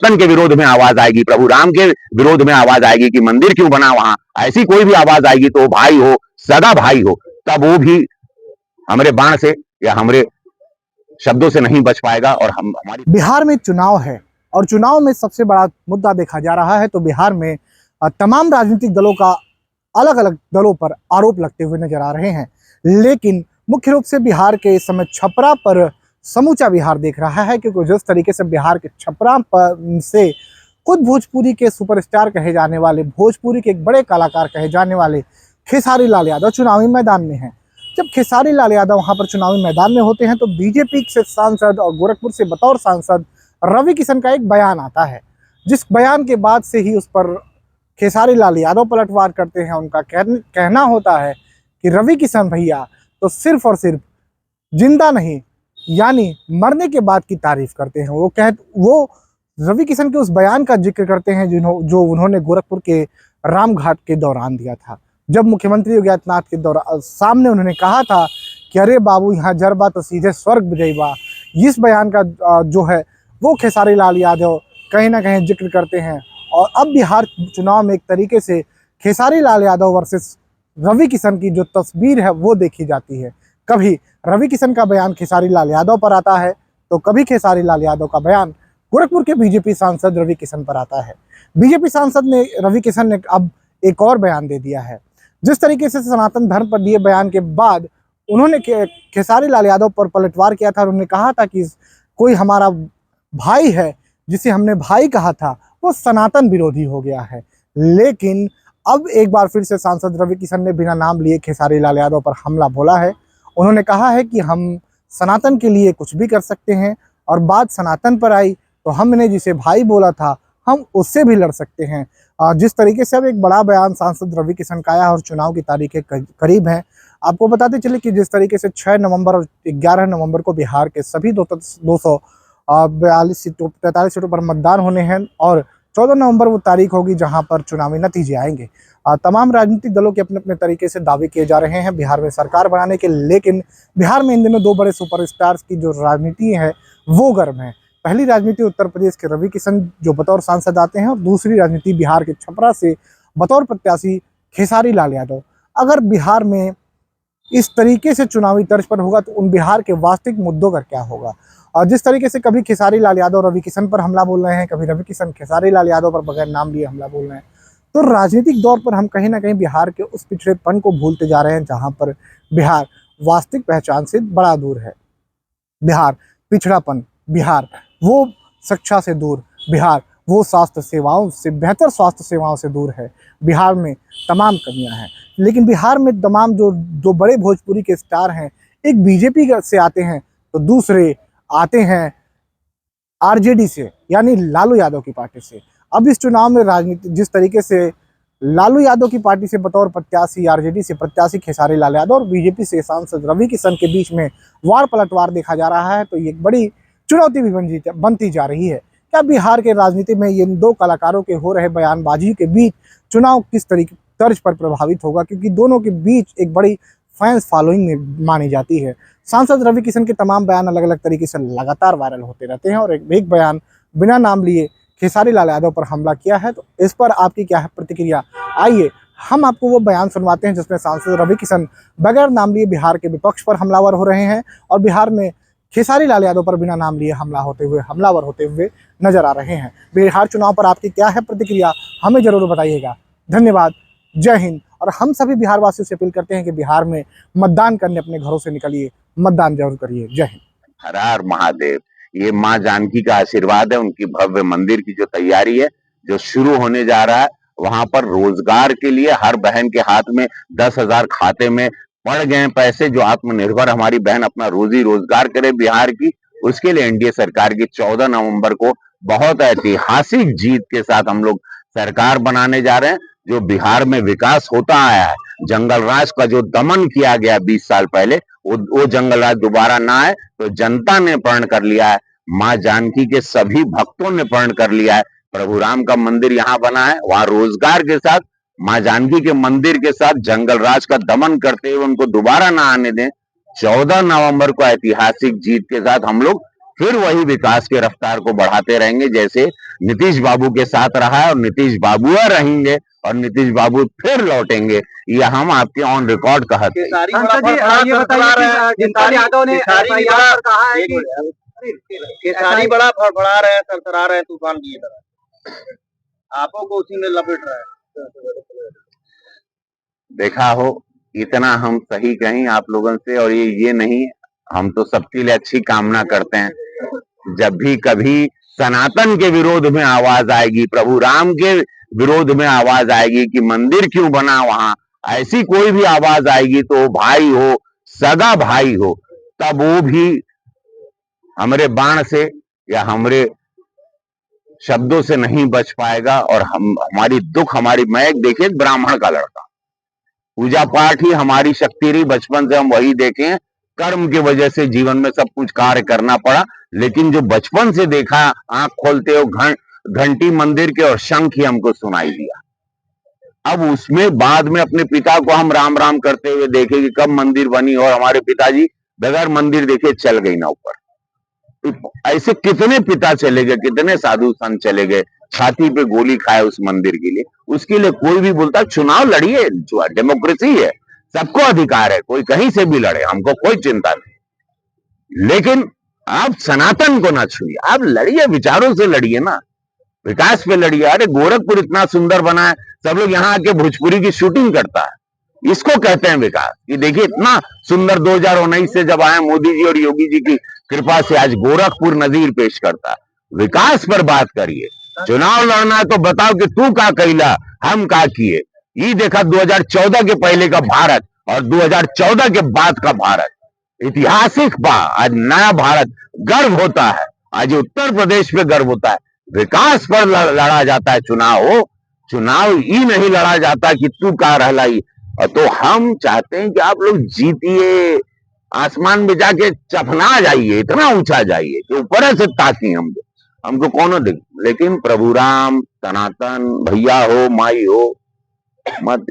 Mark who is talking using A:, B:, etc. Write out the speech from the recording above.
A: कृष्ण के विरोध में आवाज आएगी, प्रभु राम के विरोध में आवाज आएगी कि मंदिर क्यों बना वहां, ऐसी कोई भी आवाज आएगी तो भाई हो, सगा भाई हो, तब वो भी हमारे बाण से या हमारे शब्दों से नहीं बच पाएगा। और हम हमारी
B: बिहार में चुनाव है और चुनाव में सबसे बड़ा मुद्दा देखा जा रहा है तो बिहार में तमाम राजनीतिक दलों का अलग अलग दलों पर आरोप लगते हुए नजर आ रहे हैं। लेकिन मुख्य रूप से बिहार के इस समय छपरा पर समूचा बिहार देख रहा है, क्योंकि जिस तरीके से बिहार के छपरा पर से खुद भोजपुरी के सुपरस्टार कहे जाने वाले, भोजपुरी के एक बड़े कलाकार कहे जाने वाले खेसारी लाल यादव चुनावी मैदान में हैं। जब खेसारी लाल यादव वहां पर चुनावी मैदान में होते हैं तो बीजेपी से सांसद और गोरखपुर से बतौर सांसद रवि किशन का एक बयान आता है, जिस बयान के बाद से ही उस पर खेसारी लाल यादव पलटवार करते हैं। उनका कहना होता है कि रवि किशन भैया तो सिर्फ और सिर्फ जिंदा नहीं यानी मरने के बाद की तारीफ करते हैं। वो रवि किशन के उस बयान का जिक्र करते हैं जो उन्होंने गोरखपुर के रामघाट के दौरान दिया था, जब मुख्यमंत्री योगी आदित्यनाथ के दौरान सामने उन्होंने कहा था कि अरे बाबू यहाँ जरबा तो सीधे स्वर्ग जइबा। इस बयान का जो है वो खेसारी लाल यादव कहीं ना कहीं जिक्र करते हैं। और अब बिहार चुनाव में एक तरीके से खेसारी लाल यादव वर्सेस रवि किशन की जो तस्वीर है वो देखी जाती है। कभी रवि किशन का बयान खेसारी लाल यादव पर आता है तो कभी खेसारी लाल यादव का बयान गोरखपुर के बीजेपी सांसद रवि किशन पर आता है। बीजेपी सांसद ने रवि किशन ने अब एक और बयान दे दिया है। जिस तरीके से सनातन धर्म पर दिए बयान के बाद उन्होंने खेसारी लाल यादव पर पलटवार किया था और उन्होंने कहा था कि कोई हमारा भाई है जिसे हमने भाई कहा था वो सनातन विरोधी हो गया है। लेकिन अब एक बार फिर से सांसद रवि किशन ने बिना नाम लिए खेसारी लाल यादव पर हमला बोला है। उन्होंने कहा है कि हम सनातन के लिए कुछ भी कर सकते हैं और बात सनातन पर आई तो हमने जिसे भाई बोला था हम उससे भी लड़ सकते हैं। जिस तरीके से अब एक बड़ा बयान सांसद रवि किशन का आया और चुनाव की तारीखें करीब हैं। आपको बताते चले कि जिस तरीके से 6 नवंबर और 11 नवंबर को बिहार के सभी 242 सीटों 43 सीटों पर मतदान होने हैं और 14 नवंबर वो तारीख होगी जहां पर चुनावी नतीजे आएंगे। तमाम राजनीतिक दलों के अपने अपने तरीके से दावे किए जा रहे हैं बिहार में सरकार बनाने के। लेकिन बिहार में इन दिनों दो बड़े सुपरस्टार्स की जो राजनीति है वो गर्म है। पहली राजनीति उत्तर प्रदेश के रवि किशन जो बतौर सांसद आते हैं और दूसरी राजनीति बिहार के छपरा से बतौर प्रत्याशी खेसारी लाल यादव। अगर बिहार में इस तरीके से चुनावी तर्ज पर होगा तो उन बिहार के वास्तविक मुद्दों का क्या होगा। और जिस तरीके से कभी खेसारी लाल यादव रवि किशन पर हमला बोल रहे हैं, कभी रवि किशन खेसारी लाल यादव पर बगैर नाम लिए हमला बोल रहे हैं, तो राजनीतिक दौर पर हम कहीं ना कहीं बिहार के उस पिछड़ेपन को भूलते जा रहे हैं जहां पर बिहार वास्तविक पहचान से बड़ा दूर है। बिहार पिछड़ापन, बिहार वो शिक्षा से दूर, बिहार वो स्वास्थ्य सेवाओं से, बेहतर स्वास्थ्य सेवाओं से दूर है। बिहार में तमाम कमियां हैं। लेकिन बिहार में तमाम जो बड़े भोजपुरी के स्टार हैं, एक बीजेपी से आते हैं तो दूसरे आते हैं आरजेडी से यानी लालू यादव की पार्टी से। अब इस चुनाव में राजनीति जिस तरीके से लालू यादव की पार्टी से बतौर प्रत्याशी, आरजेडी से प्रत्याशी खेसारी लाल यादव और बीजेपी से सांसद रवि किशन के बीच में वार पलटवार देखा जा रहा है, तो ये एक बड़ी चुनौती भी बनती जा रही है। क्या बिहार के राजनीति में इन दो कलाकारों के हो रहे बयानबाजी के बीच चुनाव किस तरीके तर्ज पर प्रभावित होगा, क्योंकि दोनों के बीच एक बड़ी फैंस फॉलोइंग मानी जाती है। सांसद रवि किशन के तमाम बयान अलग अलग तरीके से लगातार वायरल होते रहते हैं और एक बयान बिना नाम लिए खेसारी लाल यादव पर हमला किया है, तो इस पर आपकी क्या है प्रतिक्रिया। आइए हम आपको वो बयान सुनवाते हैं जिसमें सांसद रवि किशन बगैर नाम लिए बिहार के विपक्ष पर हमलावर हो रहे हैं और बिहार में खेसारी लाल यादव पर बिना नाम लिए हमलावर होते हुए नजर आ रहे हैं। बिहार चुनाव पर आपकी क्या है प्रतिक्रिया, हमें जरूर बताइएगा। धन्यवाद, जय हिंद। और हम सभी बिहार वासियों से अपील करते हैं कि बिहार में मतदान करने अपने घरों से निकलिए, मतदान जरूर करिए। जय हिंद।
A: हर हर महादेव। ये माँ जानकी का आशीर्वाद है, उनकी भव्य मंदिर की जो तैयारी है, जो शुरू होने जा रहा है, वहां पर रोजगार के लिए हर बहन के हाथ में 10,000 खाते में पड़ गए पैसे, जो आत्मनिर्भर हमारी बहन अपना रोजी रोजगार करे बिहार की, उसके लिए एनडीए सरकार की 14 नवंबर को बहुत ऐतिहासिक जीत के साथ हम लोग सरकार बनाने जा रहे हैं। जो बिहार में विकास होता आया है, जंगल राज का जो दमन किया गया 20 साल पहले, वो जंगल राज दोबारा ना आए, तो जनता ने प्रण कर लिया है, माँ जानकी के सभी भक्तों ने प्रण कर लिया है। प्रभु राम का मंदिर यहाँ बना है, वहां रोजगार के साथ, माँ जानकी के मंदिर के साथ जंगल राज का दमन करते हुए उनको दोबारा ना आने दें। 14 नवंबर को ऐतिहासिक जीत के साथ हम लोग फिर वही विकास के रफ्तार को बढ़ाते रहेंगे, जैसे नीतीश बाबू के साथ रहा है, और नीतीश बाबू रहेंगे, और नीतीश बाबू फिर लौटेंगे। ये हम आपके ऑन रिकॉर्ड कहते हैं।
C: केसारी बड़ा फड़फड़ा रहे हैं, सरसरा रहे हैं तूफान की तरह, आपों को उसी में लपेट रहा है।
A: देखा हो, इतना हम सही कहीं आप लोगों से, और ये नहीं, हम तो सबके लिए अच्छी कामना करते हैं। जब भी कभी सनातन के विरोध में आवाज आएगी, प्रभु राम के विरोध में आवाज आएगी कि मंदिर क्यों बना वहां, ऐसी कोई भी आवाज आएगी, तो भाई हो, सगा भाई हो, तब वो भी हमारे बाण से या हमारे शब्दों से नहीं बच पाएगा। और हमारी दुख, हमारी महक, देखिए ब्राह्मण का लड़का, पूजा पाठ ही हमारी शक्ति रही, बचपन से हम वही देखे, कर्म की वजह से जीवन में सब कुछ कार्य करना पड़ा, लेकिन जो बचपन से देखा, आंख खोलते हो घंटी मंदिर के और शंख ही हमको सुनाई दिया। अब उसमें बाद में अपने पिता को हम राम राम करते हुए देखे कि कब मंदिर बनी, और हमारे पिताजी बगैर मंदिर देखे चल गई ना ऊपर। ऐसे कितने पिता चले गए, कितने साधु संत चले गए, छाती पे गोली खाए उस मंदिर के लिए। उसके लिए कोई भी बोलता चुनाव लड़िए, डेमोक्रेसी है, सबको अधिकार है, कोई कहीं से भी लड़े, हमको कोई चिंता नहीं, लेकिन आप सनातन को ना छुइए, आप लड़िए, विचारों से लड़िए ना, विकास पे लड़िए। अरे गोरखपुर इतना सुंदर बना है, सब लोग यहाँ आके भोजपुरी की शूटिंग करता है, इसको कहते हैं विकास। ये देखिए इतना सुंदर 2019 से जब आए मोदी जी और योगी जी की कृपा से आज गोरखपुर नजीर पेश करता है। विकास पर बात करिए, चुनाव लड़ना है तो बताओ कि तू का कैला, हम का किए। ये देखा 2014 के पहले का भारत और 2014 के बाद का भारत, ऐतिहासिक बा। आज नया भारत, गर्व होता है, आज उत्तर प्रदेश पे गर्व होता है। विकास पर लड़ा जाता है चुनाव ही नहीं लड़ा जाता कि तू का रहला ही। तो हम चाहते हैं कि आप लोग जीतिए, आसमान में जाके चफना जाइए, इतना ऊंचा जाइए कि ऊपर से ताकि हमको कौन दिख, लेकिन प्रभु राम, सनातन, भैया हो, माई हो, मत